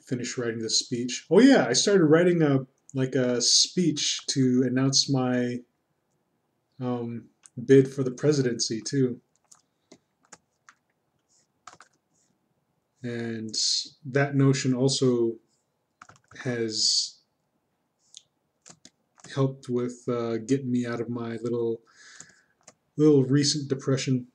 finish writing the speech. Oh yeah, I started writing a speech to announce my um, bid for the presidency too. And that notion also has helped with getting me out of my little recent depression.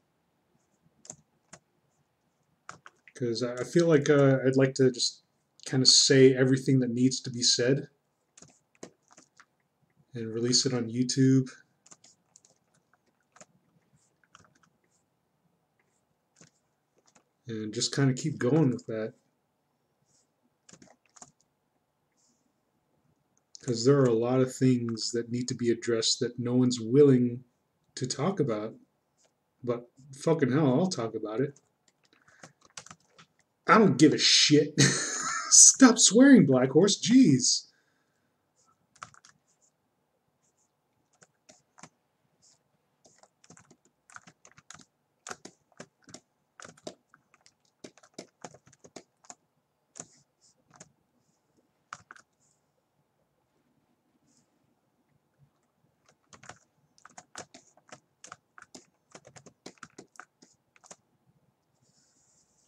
Because I feel like I'd like to just kind of say everything that needs to be said and release it on YouTube. And just kind of keep going with that. Because there are a lot of things that need to be addressed that no one's willing to talk about. But fucking hell, I'll talk about it. I don't give a shit. Stop swearing, Blackhorse. Jeez.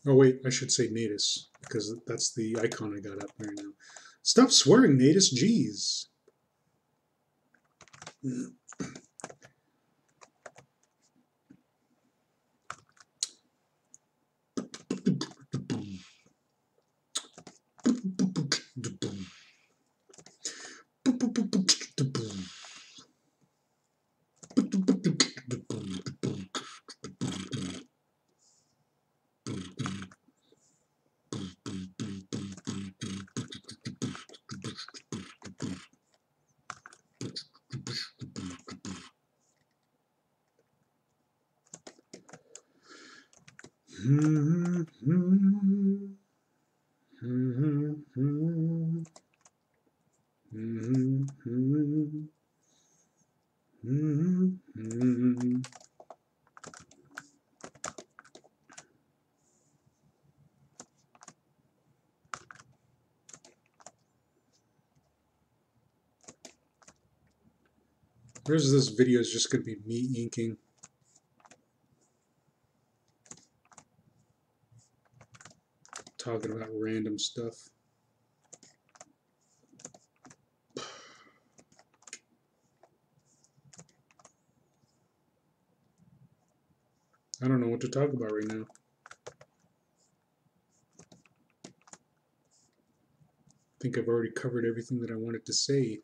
Oh wait, I should say Natus, because that's the icon I got up there now. Stop swearing, Natus. Jeez. The rest of this video is just going to be me inking. Talking about random stuff. I don't know what to talk about right now. I think I've already covered everything that I wanted to say.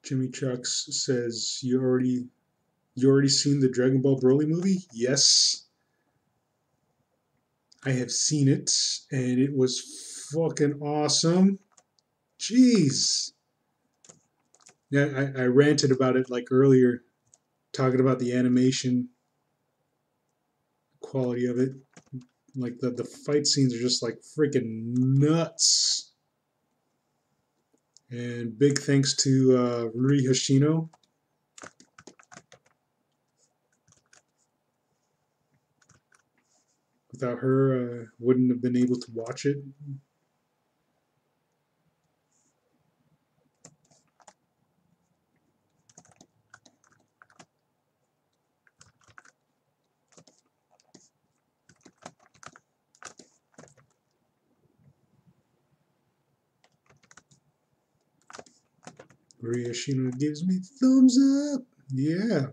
Jimmy Chucks says, you already seen the Dragon Ball Broly movie? Yes, I have seen it, and it was fucking awesome. Jeez. Yeah, I ranted about it like earlier, talking about the animation quality of it. Like the fight scenes are just like freaking nuts. And big thanks to Rui Hashino. Without her, wouldn't have been able to watch it. Rui Hashino gives me thumbs up. Yeah.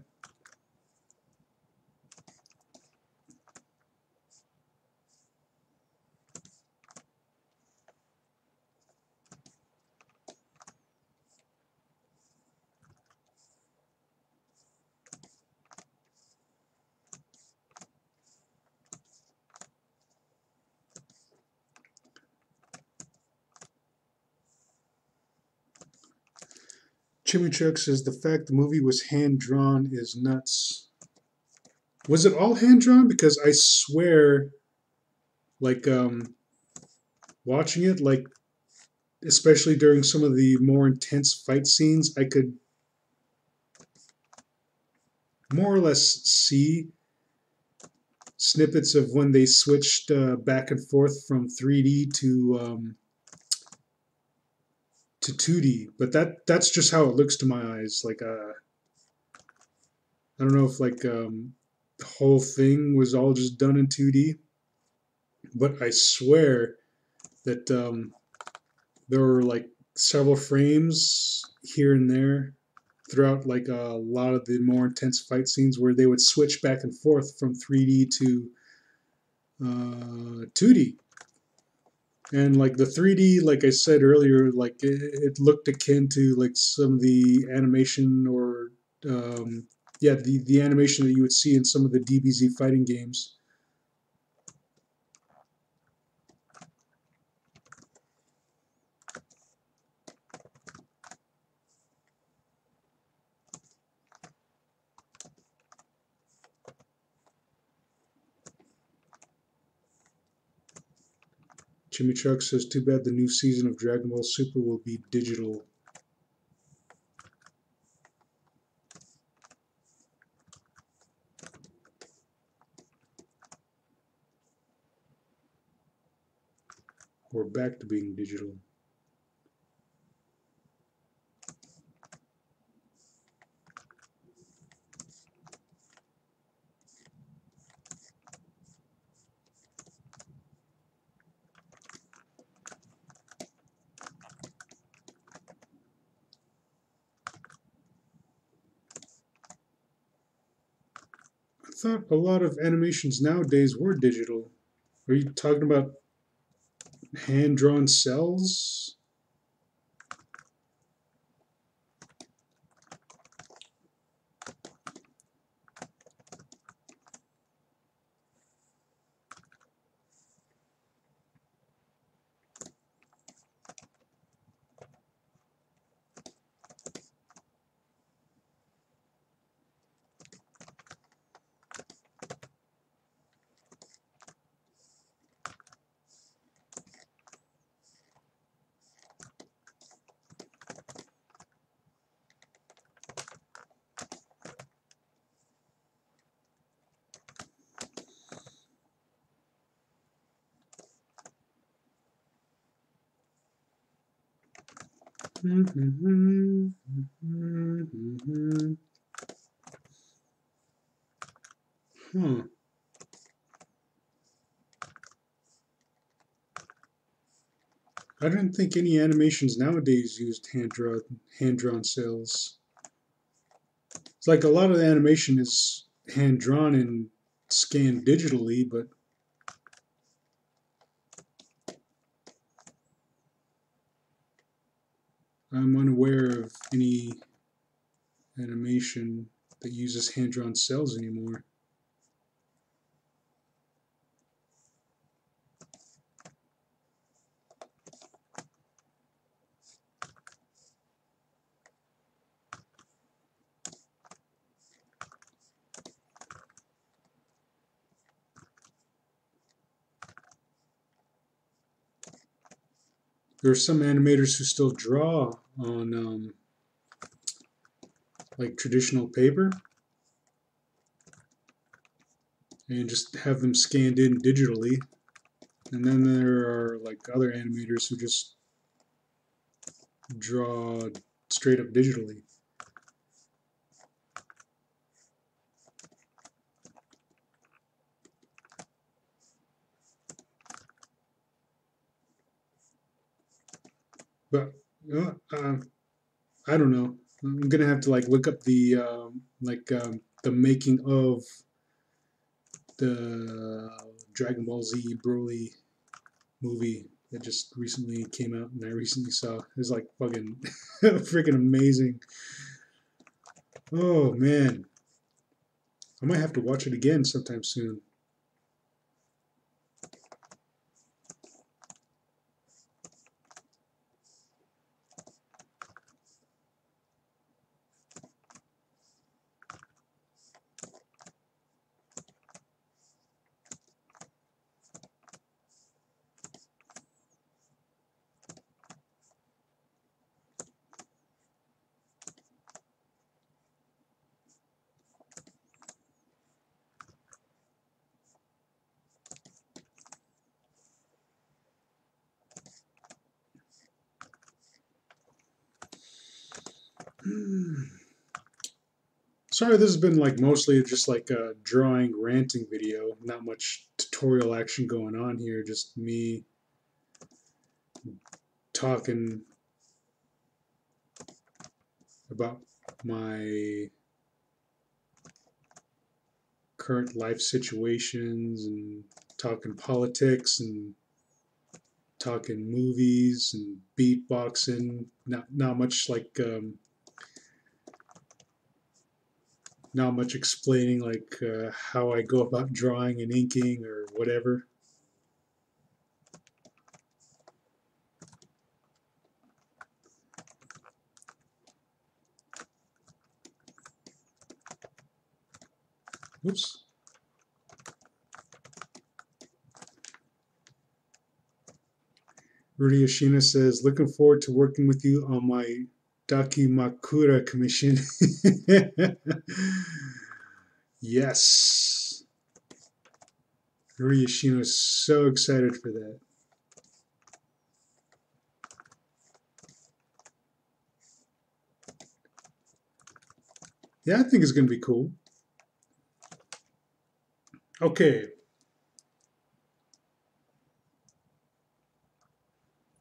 Chimichuk says the fact the movie was hand drawn is nuts. Was it all hand drawn? Because I swear, like watching it, like especially during some of the more intense fight scenes, I could more or less see snippets of when they switched back and forth from 3D to 2D. But that's just how it looks to my eyes. Like I don't know if like the whole thing was all just done in 2D, but I swear that there were like several frames here and there throughout like a lot of the more intense fight scenes where they would switch back and forth from 3D to 2D. And like the 3D, like I said earlier, like it looked akin to like some of the animation or yeah, the animation that you would see in some of the DBZ fighting games. Chimichuk says, "Too bad the new season of Dragon Ball Super will be digital." Or back to being digital. I thought a lot of animations nowadays were digital. Are you talking about hand drawn cells? Huh. I didn't think any animations nowadays used hand drawn cells. It's like a lot of the animation is hand drawn and scanned digitally, but I'm unaware of any animation that uses hand-drawn cells anymore. There are some animators who still draw on like traditional paper and just have them scanned in digitally. And then there are like other animators who just draw straight up digitally. But I don't know. I'm gonna have to like look up the making of the Dragon Ball Z Broly movie that just recently came out and I recently saw. It was like fucking freaking amazing. Oh man, I might have to watch it again sometime soon. Sorry, this has been like mostly just like a drawing ranting video. Not much tutorial action going on here. Just me talking about my current life situations and talking politics and talking movies and beatboxing. Not much like not much explaining like how I go about drawing and inking or whatever. Whoops. Rudy Yoshina says, looking forward to working with you on my Dakimakura commission. Yes. Rudy Yoshino is so excited for that. Yeah, I think it's going to be cool. Okay.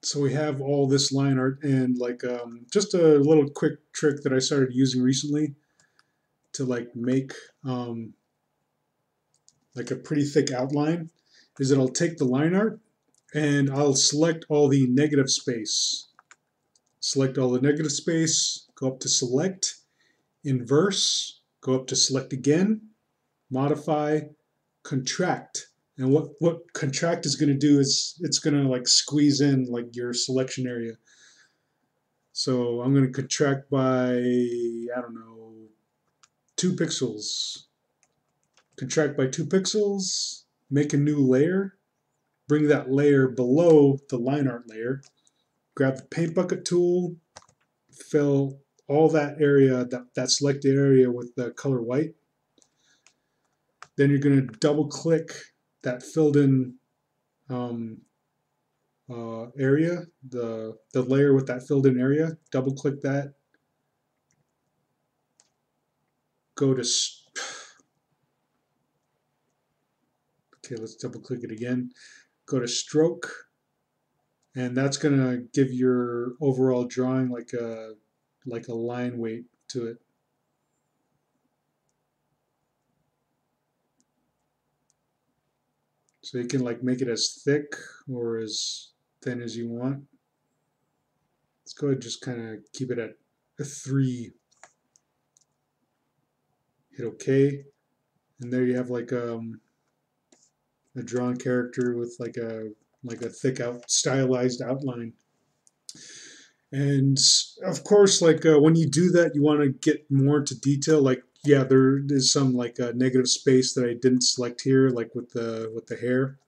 So we have all this line art and like just a little quick trick that I started using recently to like make like a pretty thick outline is that I'll take the line art and I'll select all the negative space. Select all the negative space, go up to select, inverse, go up to select again, modify, contract. And what contract is going to do is it's going to like squeeze in like your selection area. So I'm going to contract by, I don't know, 2 pixels. Contract by 2 pixels, make a new layer, bring that layer below the line art layer, grab the paint bucket tool, fill all that area, that selected area with the color white. Then you're going to double click that filled in area, the layer with that filled in area, double click that, go to, okay, let's double click it again, go to stroke, and that's going to give your overall drawing like a line weight to it. So you can like make it as thick or as thin as you want. Let's go ahead and just kind of keep it at a 3. hit OK, and there you have like a drawn character with like a thick out stylized outline. And of course, like when you do that, you want to get more into detail. Like, yeah, there is some like negative space that I didn't select here, like with the hair.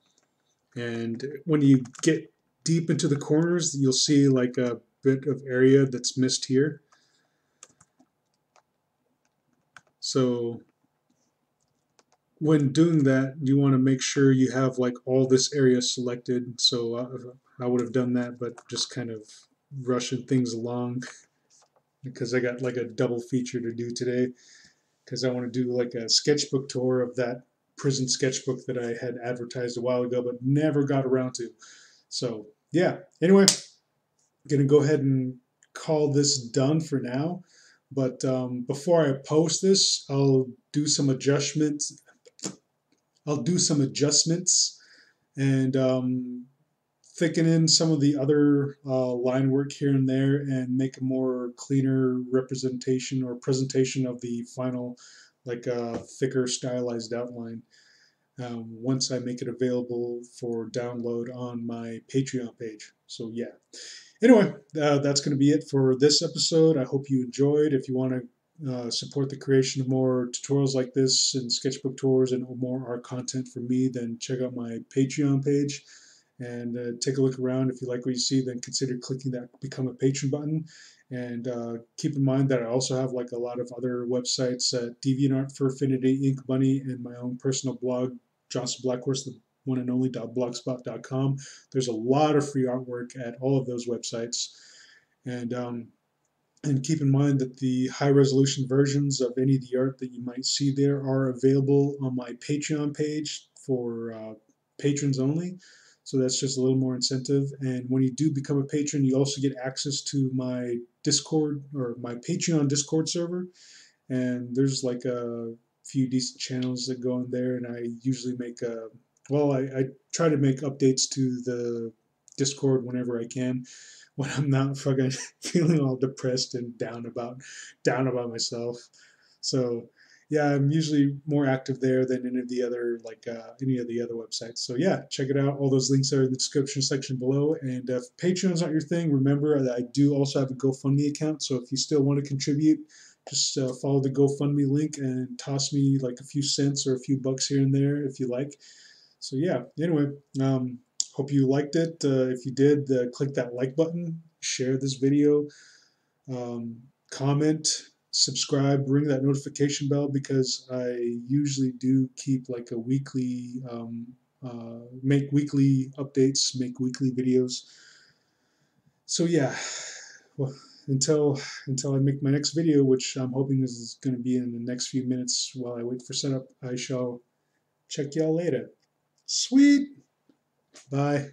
And when you get deep into the corners, you'll see like a bit of area that's missed here. So when doing that, you want to make sure you have like all this area selected. So I would have done that, but just kind of rushing things along because I got like a double feature to do today because I want to do like a sketchbook tour of that prison sketchbook that I had advertised a while ago, but never got around to. So yeah, anyway, I'm going to go ahead and call this done for now. But before I post this, do some adjustments. I'll do some adjustments and thicken in some of the other line work here and there and make a more cleaner representation or presentation of the final, like thicker stylized outline once I make it available for download on my Patreon page. So yeah. Anyway, that's going to be it for this episode. I hope you enjoyed. If you want to support the creation of more tutorials like this and sketchbook tours and more art content from me, then check out my Patreon page and take a look around. If you like what you see, then consider clicking that become a patron button. And keep in mind that I also have like a lot of other websites, DeviantArt for Affinity, Ink Bunny, and my own personal blog, Johnston Blackhorse, the one and only .blogspot.com. There's a lot of free artwork at all of those websites. And keep in mind that the high resolution versions of any of the art that you might see there are available on my Patreon page for patrons only. So that's just a little more incentive. And when you do become a patron, you also get access to my Discord or my Patreon Discord server. And there's like a few decent channels that go in there. And I usually make I try to make updates to the Discord whenever I can, when I'm not fucking feeling all depressed and down about myself. So yeah, I'm usually more active there than any of the other any of the other websites. So yeah, check it out. All those links are in the description section below. And if Patreon's not your thing, remember that I do also have a GoFundMe account. So if you still want to contribute, just follow the GoFundMe link and toss me like a few cents or a few bucks here and there if you like. So yeah, anyway, hope you liked it. If you did, click that like button, share this video, comment, subscribe, ring that notification bell because I usually do keep like a weekly, make weekly updates, make weekly videos. So yeah, well, until I make my next video, which I'm hoping is going to be in the next few minutes while I wait for setup, I shall check y'all later. Sweet. Bye.